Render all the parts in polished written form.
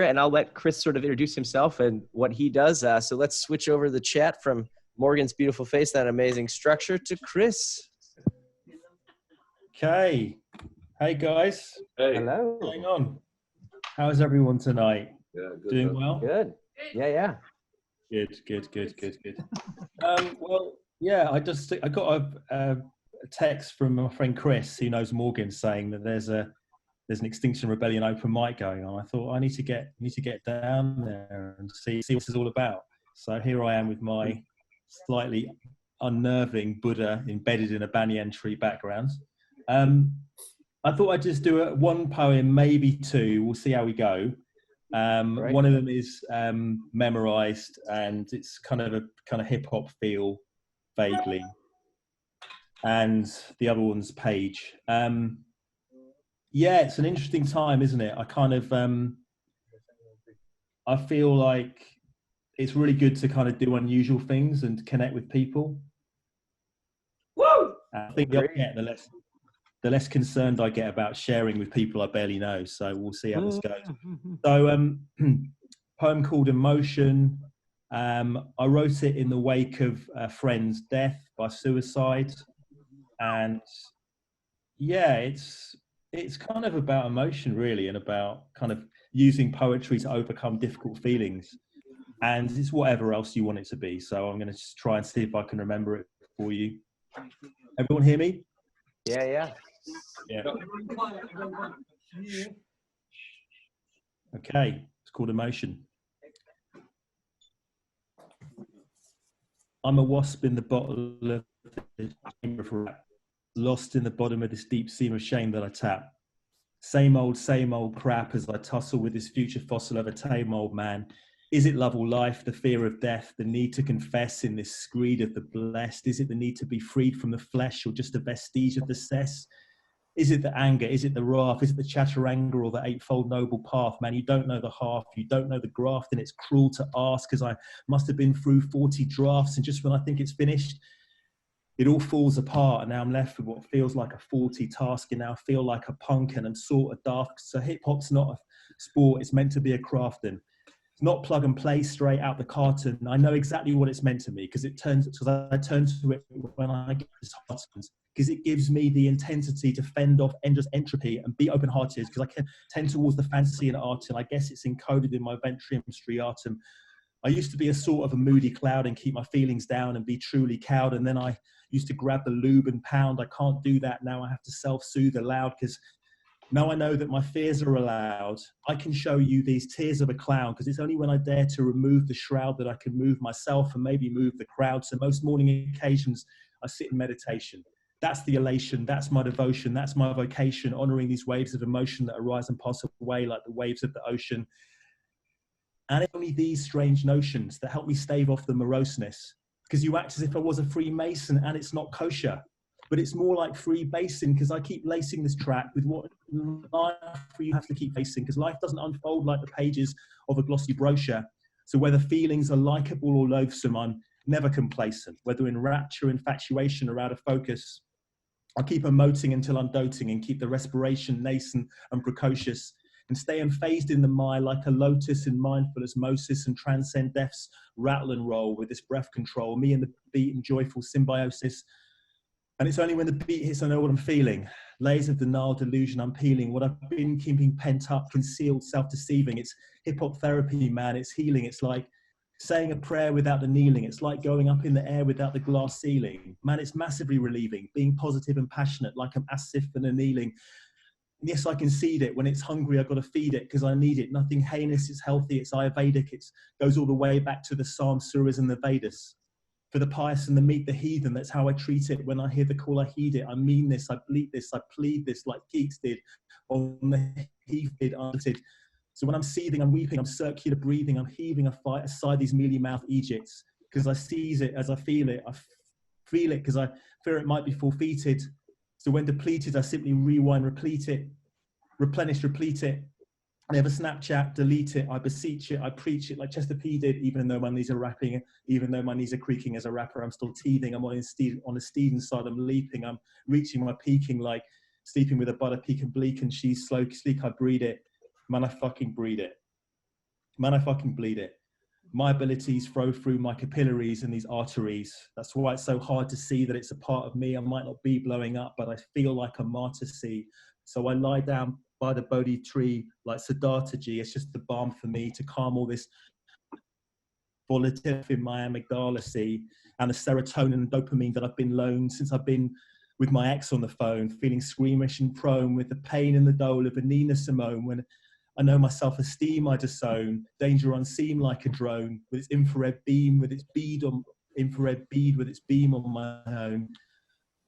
and I'll let Chris sort of introduce himself and what he does. So let's switch over the chat from Morgan's beautiful face, that amazing structure, to Chris. Okay. Hey guys. Hey. Hello. What's going on? How's everyone tonight? Yeah, good. Doing well? Good. Yeah. Good. Well, yeah, I got a text from my friend Chris, who knows Morgan, saying that there's an Extinction Rebellion open mic going on. I thought I need to get down there and see what this is all about. So here I am with my slightly unnerving Buddha embedded in a banyan tree background. I thought I'd just do one poem, maybe two. We'll see how we go. Right. One of them is memorized, and it's kind of hip hop feel, vaguely. And the other one's Page. Yeah, it's an interesting time, isn't it? I feel like it's really good to kind of do unusual things and connect with people. Woo! I think the less concerned I get about sharing with people I barely know. So we'll see how this goes. So, poem called Emotion. I wrote it in the wake of a friend's death by suicide. And yeah, it's kind of about emotion, really, and about kind of using poetry to overcome difficult feelings. And it's whatever else you want it to be. So I'm going to just try and see if I can remember it for you. Everyone hear me? Yeah. Okay, it's called Emotion. I'm a wasp in the bottle of this chamber of rap, lost in the bottom of this deep seam of shame that I tap. Same old crap as I tussle with this future fossil of a tame old man. Is it love or life, the fear of death, the need to confess in this screed of the blessed? Is it the need to be freed from the flesh, or just a vestige of the cess? Is it the anger? Is it the wrath? Is it the chaturanga or the eightfold noble path? Man, you don't know the half, you don't know the graft, and it's cruel to ask, because I must have been through 40 drafts, and just when I think it's finished, it all falls apart, and now I'm left with what feels like a faulty task, and now I feel like a punk, and I'm sort of daft. So hip-hop's not a sport, it's meant to be a crafting. It's not plug and play straight out the carton. I know exactly what it's meant to me, because I turn to it when I get disheartened, because it gives me the intensity to fend off endless entropy and be open-hearted, because I can tend towards the fantasy and art, and I guess it's encoded in my ventrium striatum. I used to be a sort of a moody cloud and keep my feelings down and be truly cowed, and then I used to grab the lube and pound. I can't do that now. I have to self-soothe aloud, because now I know that my fears are allowed. I can show you these tears of a clown, because it's only when I dare to remove the shroud that I can move myself and maybe move the crowd. So most morning occasions, I sit in meditation. That's the elation, that's my devotion, that's my vocation, honoring these waves of emotion that arise and pass away like the waves of the ocean. And it's only these strange notions that help me stave off the moroseness, because you act as if I was a Freemason, and it's not kosher. But it's more like freebasing, because I keep lacing this track with what life you have to keep facing, because life doesn't unfold like the pages of a glossy brochure. So whether feelings are likable or loathsome, I'm never complacent. Whether in rapture, infatuation, or out of focus, I keep emoting until I'm doting, and keep the respiration nascent and precocious, and stay unfazed in the mire like a lotus in mindful osmosis, and transcend death's rattle and roll with this breath control, me and the beat in joyful symbiosis. And it's only when the beat hits I know what I'm feeling. Layers of denial, delusion, I'm peeling what I've been keeping pent up, concealed, self-deceiving. It's hip-hop therapy, man, it's healing. It's like saying a prayer without the kneeling. It's like going up in the air without the glass ceiling. Man, it's massively relieving, being positive and passionate like I'm asif and annealing. Yes, I concede it. When it's hungry, I've got to feed it because I need it. Nothing heinous, it's healthy, it's Ayurvedic. It goes all the way back to the Psalms, Suras and the Vedas. For the pious and the meek, the heathen, that's how I treat it. When I hear the call, I heed it. I mean this, I bleat this, I plead this like Keats did, on the heath did, answered. So when I'm seething, I'm weeping, I'm circular breathing, I'm heaving a fight aside these mealy-mouthed Egypts, because I seize it as I feel it. I feel it because I fear it might be forfeited. So when depleted, I simply rewind, replete it, replenish, replete it. Never Snapchat, delete it, I beseech it, I preach it like Chester P did, even though my knees are rapping, even though my knees are creaking as a rapper, I'm still teething, I'm on a steed inside, I'm leaping, I'm reaching my peaking like sleeping with a butter peak and bleak, and she's slow, sleek, I breed it, man, I fucking breed it. Man, I fucking bleed it. My abilities flow through my capillaries and these arteries. That's why it's so hard to see that it's a part of me. I might not be blowing up, but I feel like a martyr sea. So I lie down by the Bodhi tree like Siddhartha Ji. It's just the balm for me to calm all this volatility in my amygdala sea and the serotonin and dopamine that I've been loaned since I've been with my ex on the phone, feeling squeamish and prone with the pain and the dole of a Nina Simone when I know my self-esteem I disown, danger unseen like a drone, with its infrared beam, with its infrared bead, with its beam on my own.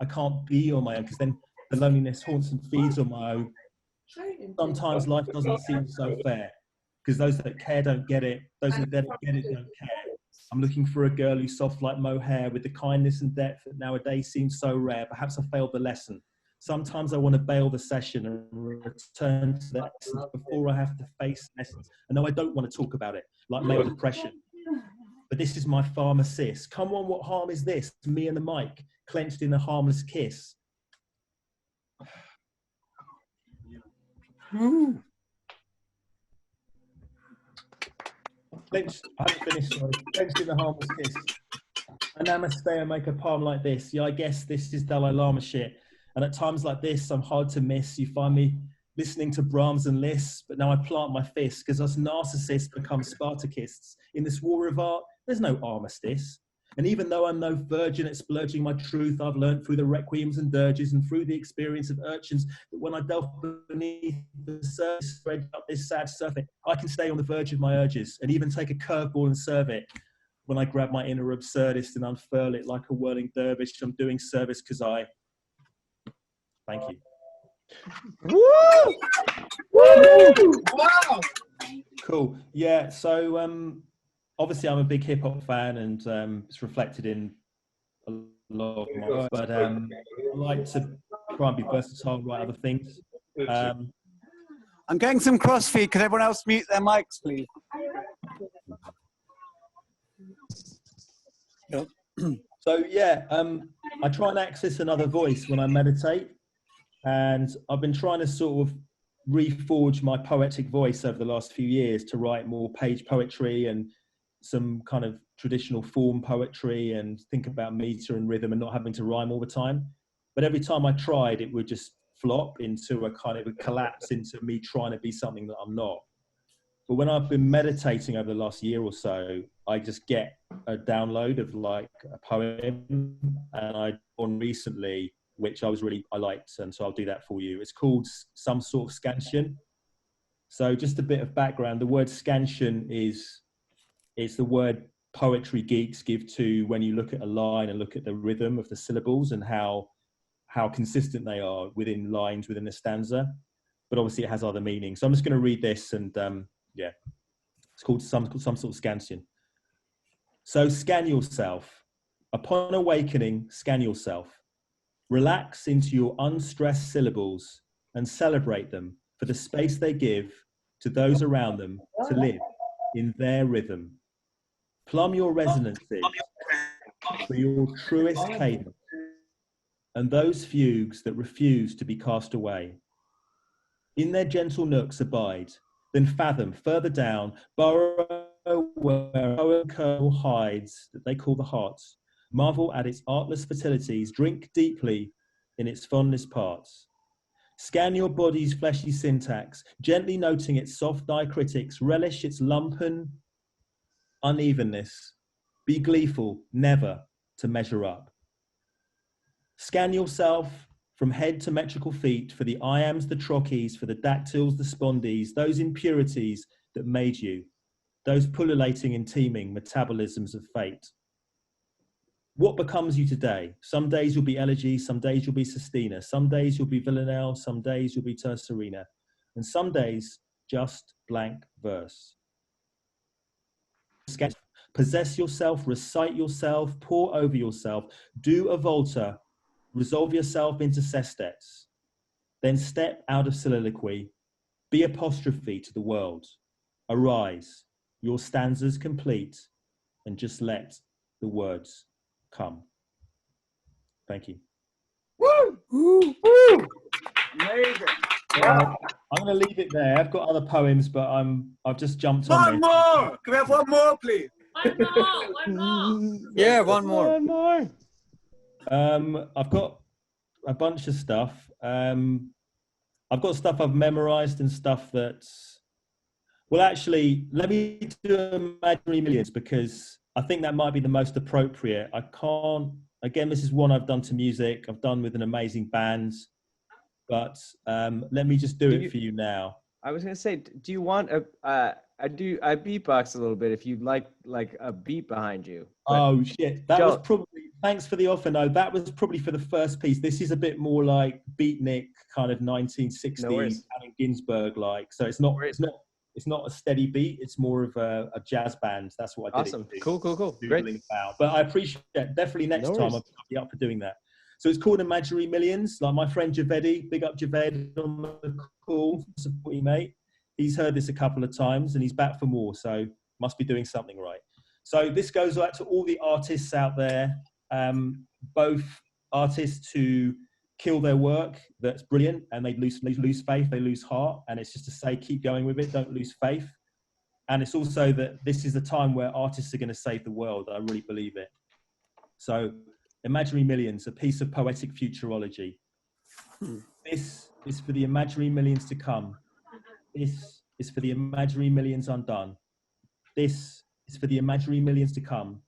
I can't be on my own because then the loneliness haunts and feeds on my own. Sometimes life doesn't seem so fair because those that care don't get it, those that don't get it don't care. I'm looking for a girl who's soft like mohair with the kindness and depth that nowadays seems so rare. Perhaps I failed the lesson. Sometimes I want to bail the session and return to the essence before I have to face essence. I know I don't want to talk about it, like male depression. But this is my pharmacist. Come on, what harm is this? Me and the mic, clenched in a harmless kiss. Clenched, I haven't finished, sorry. Clenched in a harmless kiss. A namaste, I make a palm like this. Yeah, I guess this is Dalai Lama shit. And at times like this, I'm hard to miss. You find me listening to Brahms and Liszt, but now I plant my fist because us narcissists become Spartacists. In this war of art, there's no armistice. And even though I'm no virgin at splurging my truth, I've learned through the requiems and dirges and through the experience of urchins that when I delve beneath the surface, spread up this sad surface, I can stay on the verge of my urges and even take a curveball and serve it. When I grab my inner absurdist and unfurl it like a whirling dervish, I'm doing service because I... Thank you. Woo! Woo! Wow. Cool. Yeah. So obviously, I'm a big hip hop fan, and it's reflected in a lot of my work. But I like to try and be versatile, write other things. I'm getting some crossfeed. Could everyone else mute their mics, please? So yeah, I try and access another voice when I meditate. And I've been trying to sort of reforge my poetic voice over the last few years to write more page poetry and some kind of traditional form poetry and think about meter and rhythm and not having to rhyme all the time. But every time I tried, it would just flop into a kind of a collapse into me trying to be something that I'm not. But when I've been meditating over the last year or so, I just get a download of like a poem, and I on recently, which I liked, and so I'll do that for you. It's called Some Sort of Scansion. So just a bit of background, the word scansion it's the word poetry geeks give to when you look at a line and look at the rhythm of the syllables and how consistent they are within lines within a stanza. But obviously it has other meanings. So I'm just going to read this, and yeah, it's called some sort of scansion. So scan yourself. Upon awakening, scan yourself. Relax into your unstressed syllables and celebrate them for the space they give to those around them to live in their rhythm. Plumb your resonances for your truest cadence and those fugues that refuse to be cast away. In their gentle nooks abide, then fathom further down, burrow where a kernel hides that they call the heart. Marvel at its artless fertilities, drink deeply in its fondest parts. Scan your body's fleshy syntax, gently noting its soft diacritics, relish its lumpen unevenness. Be gleeful, never to measure up. Scan yourself from head to metrical feet for the iams, the trochees, for the dactyls, the spondies, those impurities that made you, those pullulating and teeming metabolisms of fate. What becomes you today? Some days you'll be Elegy, some days you'll be Sestina, some days you'll be Villanelle, some days you'll be Tercerina, and some days just blank verse. Possess yourself, recite yourself, pour over yourself, do a volta, resolve yourself into sestets, then step out of soliloquy, be apostrophe to the world. Arise, your stanzas complete, and just let the words come. Thank you. Woo! Woo! Woo! Amazing. I'm going to leave it there. I've got other poems, but I've just jumped on One this. more! Can we have one more, please? One more. Yeah, one more. One more. I've got a bunch of stuff. I've got stuff I've memorized and stuff that's... Well, actually, let me do Imaginary Millions because I think that might be the most appropriate. I can't... Again, this is one I've done to music. I've done with an amazing band. But let me just do it for you now. I was going to say, do you want I beatbox a little bit if you'd like a beat behind you. Oh shit, that was probably, thanks for the offer. No, that was probably for the first piece. This is a bit more like beatnik kind of 1960s Allen Ginsberg like. So it's not a steady beat. It's more of a jazz band. That's what I did. Awesome. Cool. Great. But I appreciate it. Definitely next time I'll be up for doing that. So it's called Imaginary Millions. Like my friend Javedi, big up Javed on the call, support you, mate. He's heard this a couple of times and he's back for more. So must be doing something right. So this goes out to all the artists out there, both artists who kill their work, that's brilliant, and they lose faith, they lose heart, and it's just to say, keep going with it, don't lose faith. And it's also that this is the time where artists are going to save the world. I really believe it. So Imaginary Millions, a piece of poetic futurology. This is for the imaginary millions to come. This is for the imaginary millions undone. This is for the imaginary millions to come.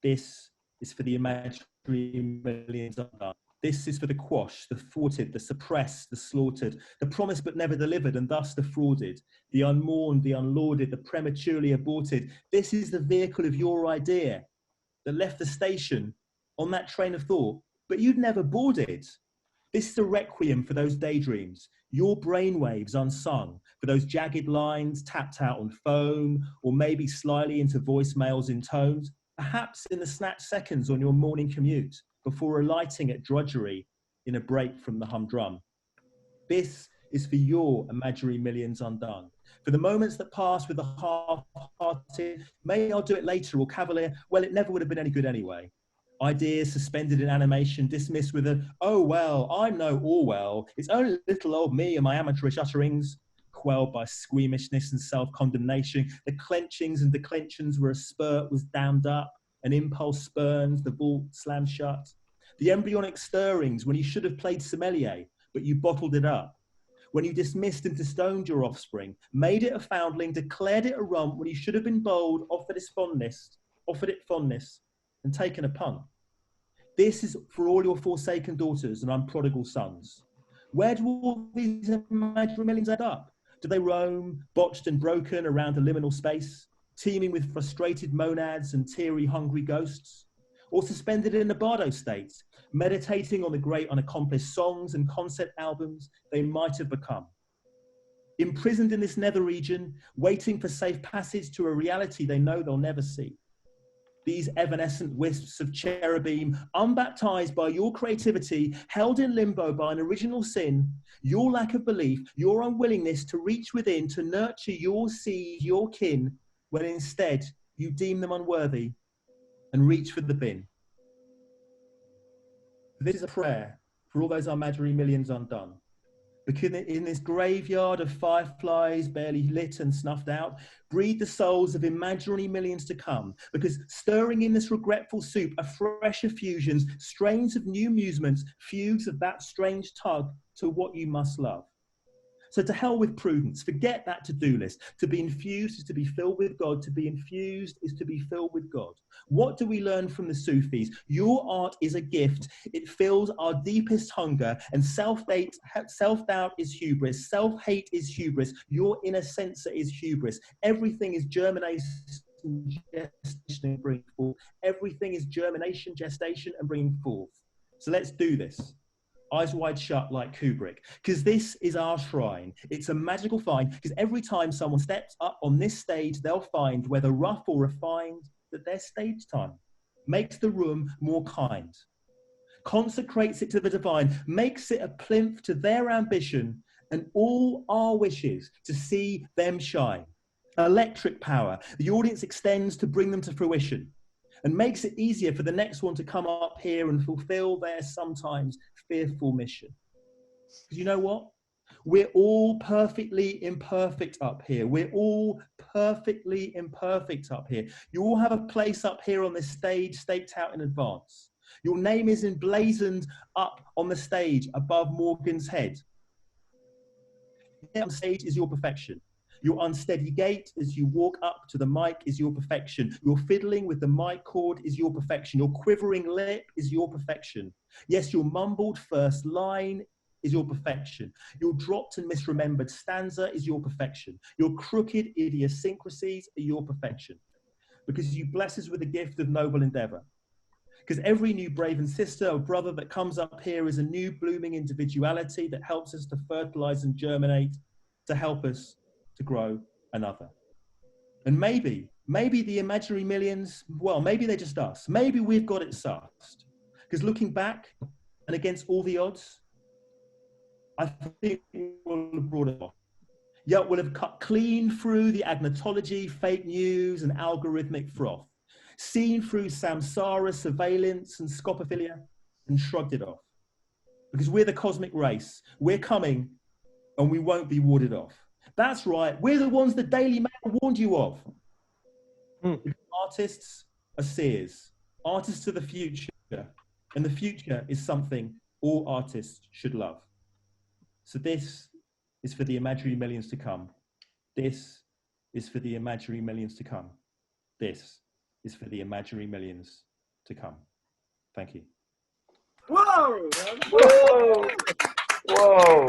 This is for the imaginary millions undone. This is for the quashed, the thwarted, the suppressed, the slaughtered, the promised but never delivered and thus defrauded, the unmourned, the unlauded, the prematurely aborted. This is the vehicle of your idea that left the station on that train of thought, but you'd never boarded. This is a requiem for those daydreams, your brainwaves unsung, for those jagged lines tapped out on phone, or maybe slyly into voicemails intoned, perhaps in the snatched seconds on your morning commute, before alighting at drudgery in a break from the humdrum. This is for your imaginary millions undone. For the moments that pass with a half-hearted, maybe I'll do it later, or cavalier, well, it never would have been any good anyway. Ideas suspended in animation, dismissed with a, oh, well, I know all well. It's only little old me and my amateurish utterings, quelled by squeamishness and self-condemnation. The clenchings and declensions where a spurt was dammed up, an impulse spurned, the vault slammed shut. The embryonic stirrings when you should have played sommelier, but you bottled it up. When you dismissed and distoned your offspring, made it a foundling, declared it a rump when you should have been bold, offered it fondness, and taken a punt. This is for all your forsaken daughters and unprodigal sons. Where do all these imaginary millions add up? Do they roam, botched and broken around a liminal space, teeming with frustrated monads and teary, hungry ghosts? Or suspended in a bardo state, meditating on the great unaccomplished songs and concept albums they might have become? Imprisoned in this nether region, waiting for safe passage to a reality they know they'll never see. These evanescent wisps of cherubim, unbaptized by your creativity, held in limbo by an original sin, your lack of belief, your unwillingness to reach within, to nurture your seed, your kin, when instead you deem them unworthy and reach for the bin. This is a prayer for all those imaginary millions undone. Because in this graveyard of fireflies barely lit and snuffed out, breathe the souls of imaginary millions to come. Because stirring in this regretful soup are fresh effusions, strains of new amusements, fugues of that strange tug to what you must love. So to hell with prudence, forget that to-do list. To be infused is to be filled with God. To be infused is to be filled with God. What do we learn from the Sufis? Your art is a gift. It fills our deepest hunger, and self-doubt is hubris. Self-hate is hubris. Your inner censor is hubris. Everything is germination, gestation, and bringing forth. Everything is germination, gestation, and bringing forth. So let's do this. Eyes wide shut like Kubrick, because this is our shrine. It's a magical find, because every time someone steps up on this stage, they'll find, whether rough or refined, that their stage time makes the room more kind, consecrates it to the divine, makes it a plinth to their ambition and all our wishes to see them shine. Electric power, the audience extends to bring them to fruition, and makes it easier for the next one to come up here and fulfill their sometimes fearful mission. Because you know what? We're all perfectly imperfect up here. We're all perfectly imperfect up here. You all have a place up here on this stage staked out in advance. Your name is emblazoned up on the stage above Morgan's head. On stage is your perfection. Your unsteady gait as you walk up to the mic is your perfection. Your fiddling with the mic cord is your perfection. Your quivering lip is your perfection. Yes, your mumbled first line is your perfection. Your dropped and misremembered stanza is your perfection. Your crooked idiosyncrasies are your perfection. Because you bless us with the gift of noble endeavor. Because every new brave and sister or brother that comes up here is a new blooming individuality that helps us to fertilize and germinate, to help us to grow another. And maybe the imaginary millions, well, maybe they're just us. Maybe we've got it sussed. Because looking back and against all the odds, I think we'll have brought it off. Yet we'll have cut clean through the agnotology, fake news, and algorithmic froth, seen through samsara, surveillance, and scopophilia, and shrugged it off. Because we're the cosmic race. We're coming, and we won't be warded off. That's right. We're the ones the Daily Mail warned you of. Artists are seers. Artists are the future. And the future is something all artists should love. So this is for the imaginary millions to come. This is for the imaginary millions to come. This is for the imaginary millions to come. Thank you. Whoa! Whoa! Whoa!